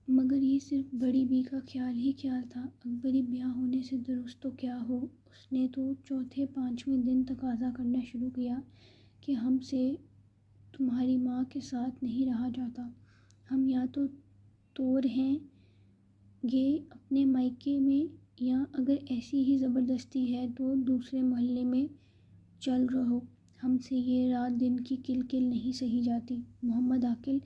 مگر یہ صرف بڑی بی کا خیال ہی خیال تھا۔ اکبری بیاہ ہونے سے درست تو کیا ہو، اس نے تو چوتھے پانچویں دن تقاضا کرنا شروع کیا کہ ہم سے تمہاری ماں کے ساتھ نہیں رہا جاتا، ہم یا تو طور ہیں گے اپنے مائکے میں، یا اگر ایسی ہی زبردستی ہے تو دوسرے محلے میں چل رہو، ہم سے یہ رات دن کی کل کل نہیں سہی جاتی۔ محمد عاقل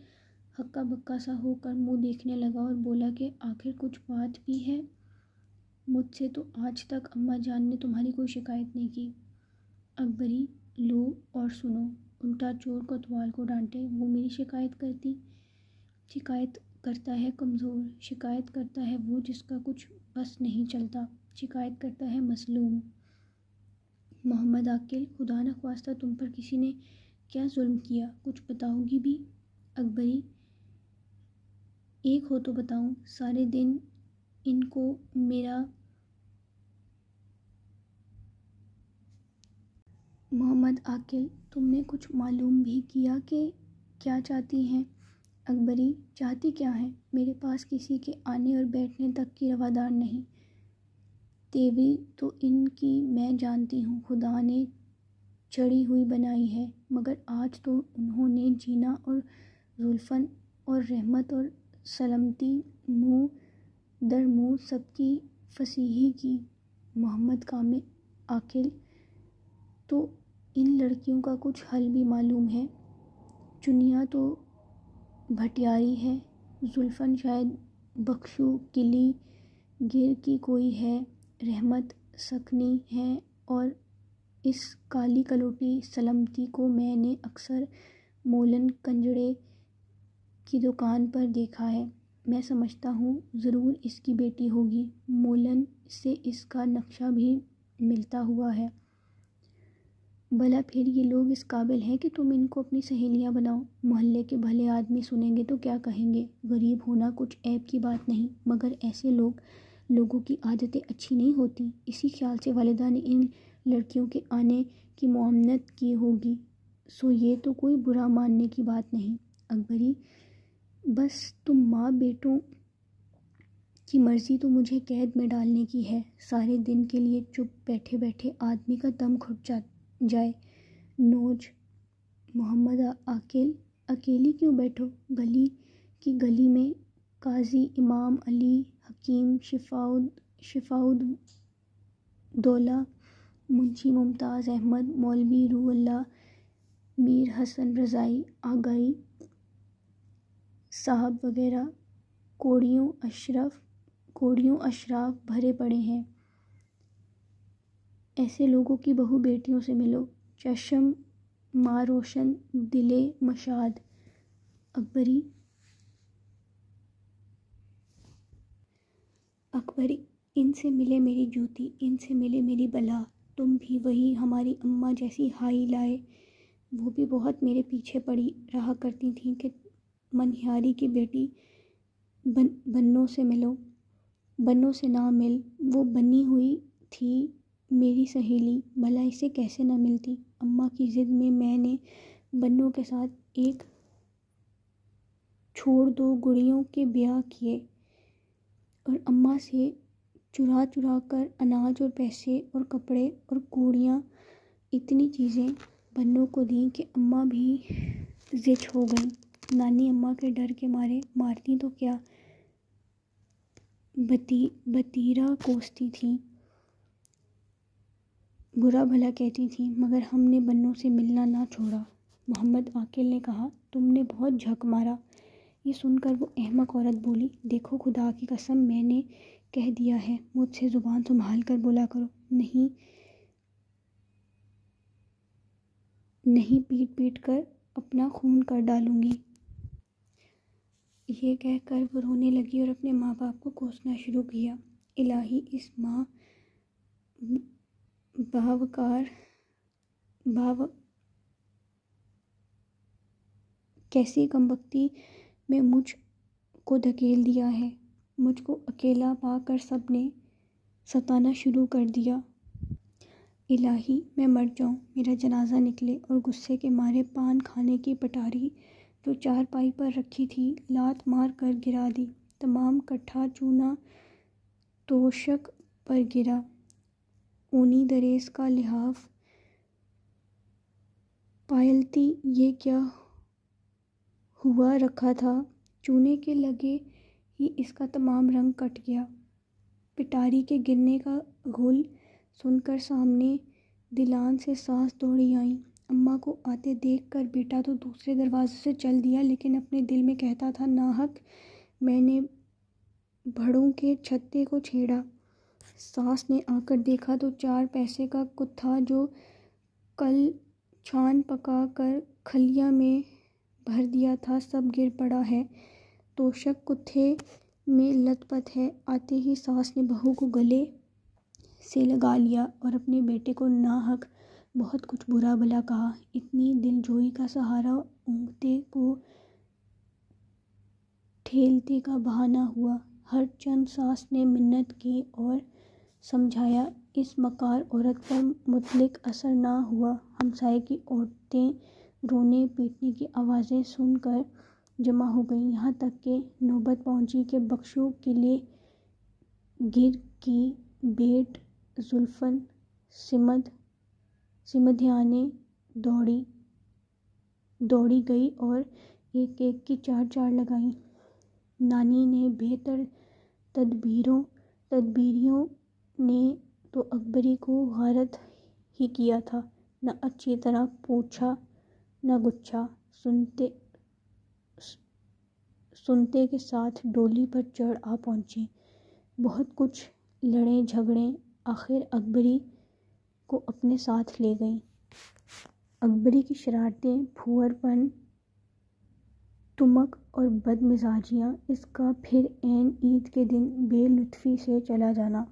ہکا بکا سا ہو کر منہ دیکھنے لگا اور بولا کہ آخر کچھ بات بھی ہے؟ مجھ سے تو آج تک اماں جان نے تمہاری کوئی شکایت نہیں کی۔ اکبری لو اور سنو، الٹا چور کوتوال کو ڈانٹے، وہ میری شکایت کرتی؟ شکایت کرتا ہے کمزور، شکایت کرتا ہے وہ جس کا کچھ بس نہیں چلتا، شکایت کرتا ہے مظلوم۔ محمد عاقل، خدا نخواستہ تم پر کسی نے کیا ظلم کیا، کچھ بتاؤ گی بھی؟ اکبری، ایک ہو تو بتاؤں، سارے دن ان کو میرا۔ محمد عاقل، تم نے کچھ معلوم بھی کیا کہ کیا چاہتی ہیں؟ اکبری، چاہتی کیا ہیں؟ میرے پاس کسی کے آنے اور بیٹھنے تک کی روادار نہیں، تیوی تو ان کی میں جانتی ہوں، خدا نے چڑھی ہوئی بنائی ہے، مگر آج تو انہوں نے جینا اور زلفن اور رحمت اور سلامتی منہ در منہ سب کی فصیحی کی۔ محمد کامل عاقل، تو ان لڑکیوں کا کچھ حل بھی معلوم ہے؟ چنیا تو بھٹیاری ہے، زلفن شاید بخشو کلی گر کی کوئی ہے، رحمت سکنی ہے، اور اس کالی کلوٹی سلامتی کو میں نے اکثر مولن کنجڑے کی دکان پر دیکھا ہے، میں سمجھتا ہوں ضرور اس کی بیٹی ہوگی، مولن سے اس کا نقشہ بھی ملتا ہوا ہے۔ بھلا پھر یہ لوگ اس قابل ہیں کہ تم ان کو اپنی سہیلیاں بناؤ؟ محلے کے بھلے آدمی سنیں گے تو کیا کہیں گے؟ غریب ہونا کچھ عیب کی بات نہیں، مگر ایسے لوگوں کی عادتیں اچھی نہیں ہوتی، اسی خیال سے والدہ نے ان لڑکیوں کے آنے کی ممانعت کی ہوگی، سو یہ تو کوئی برا ماننے کی بات نہیں۔ اکبری، بس تم ماں بیٹوں کی مرضی تو مجھے قید میں ڈالنے کی ہے، سارے دن کے لیے چپ بیٹھے بیٹھے آدمی کا دم گھٹ جائے۔ نوج محمد عاقل، اکیلی کیوں بیٹھو؟ گلی کی گلی میں قاضی امام علی حکیم شفاءالدولہ، منشی ممتاز احمد، مولوی روح اللہ، میر حسن رضائی آگائی صاحب وغیرہ کوڑیوں اشراف بھرے پڑے ہیں، ایسے لوگوں کی بہو بیٹیوں سے ملو، چشم ماں روشن دلے مشاد۔ اکبری، ان سے ملے میری جوتی، ان سے ملے میری بلا، تم بھی وہی ہماری اماں جیسی ہائی لائے، وہ بھی بہت میرے پیچھے پڑی رہا کرتی تھیں کہ منہیاری کی بیٹی بنوں سے ملو، بنوں سے نہ مل، وہ بنی ہوئی تھی میری سہیلی، بھلا اسے کیسے نہ ملتی؟ اماں کی ضد میں نے بنوں کے ساتھ ایک چھوڑ دو گڑیوں کے بیاہ کیے، اور اماں سے چرا چرا کر اناج اور پیسے اور کپڑے اور کوڑیاں، اتنی چیزیں بنوں کو دیں کہ اماں بھی زچ ہو گئیں۔ نانی اماں کے ڈر کے مارے مارتی تو کیا، بتیرہ کوستی تھیں، برا بھلا کہتی تھیں، مگر ہم نے بنوں سے ملنا نہ چھوڑا۔ محمد عاقل نے کہا، تم نے بہت جھک مارا۔ یہ سن کر وہ احمق عورت بولی، دیکھو خدا کی قسم میں نے کہہ دیا ہے، مجھ سے زبان سنبھال کر بولا کرو، نہیں پیٹ پیٹ کر اپنا خون کر ڈالوں گی۔ یہ کہہ کر وہ رونے لگی اور اپنے ماں باپ کو کوسنا شروع کیا۔ الہی، اس ماں کیسی کمبختی میں مجھ کو دھکیل دیا ہے، مجھ کو اکیلا پا کر سب نے ستانا شروع کر دیا۔ الہی، میں مر جاؤں، میرا جنازہ نکلے، اور غصے کے مارے پان کھانے کی پٹاری جو چارپائی پر رکھی تھی لات مار کر گرا دی۔ تمام کٹھا چونا توشک پر گرا، اونی دریس کا لحاف پائلتی یہ کیا ہوا رکھا تھا، چونے کے لگے ہی اس کا تمام رنگ کٹ گیا۔ پٹاری کے گرنے کا غل سن کر سامنے دلان سے ساس دوڑی آئیں۔ اماں کو آتے دیکھ کر بیٹا تو دوسرے دروازے سے چل دیا، لیکن اپنے دل میں کہتا تھا ناحق میں نے بھڑوں کے چھتے کو چھیڑا۔ ساس نے آ کر دیکھا تو 4 پیسے کا کتھا جو کل چھان پکا کر کھلیا میں بھر دیا تھا سب گر پڑا ہے، توشک کتھے میں لت پت ہے۔ آتے ہی ساس نے بہو کو گلے سے لگا لیا اور اپنے بیٹے کو ناحق بہت کچھ برا بھلا کہا۔ اتنی دل جوئی کا سہارا اونگتے کو ٹھیلتے کا بہانہ ہوا۔ ہر چند ساس نے منت کی اور سمجھایا، اس مکار عورت پر مطلق اثر نہ ہوا۔ ہمسائے کی عورتیں رونے پیٹنے کی آوازیں سن کر جمع ہو گئیں، یہاں تک کہ نوبت پہنچی کہ بخشو قلعے گر کی بیٹ زلفن سمدھیانے دوڑی گئی اور ایک ایک کی 4 لگائیں۔ نانی نے بہتر تدبیریوں نے تو اکبری کو غارت ہی کیا تھا، نہ اچھی طرح پوچھا نہ گچھا، سنتے کے ساتھ ڈولی پر چڑھ آ پہنچیں۔ بہت کچھ لڑیں جھگڑیں، آخر اکبری کو اپنے ساتھ لے گئیں۔ اکبری کی شرارتیں، پھور پن، تمک اور بد مزاجیاں، اس کا پھر عین عید کے دن بے لطفی سے چلا جانا۔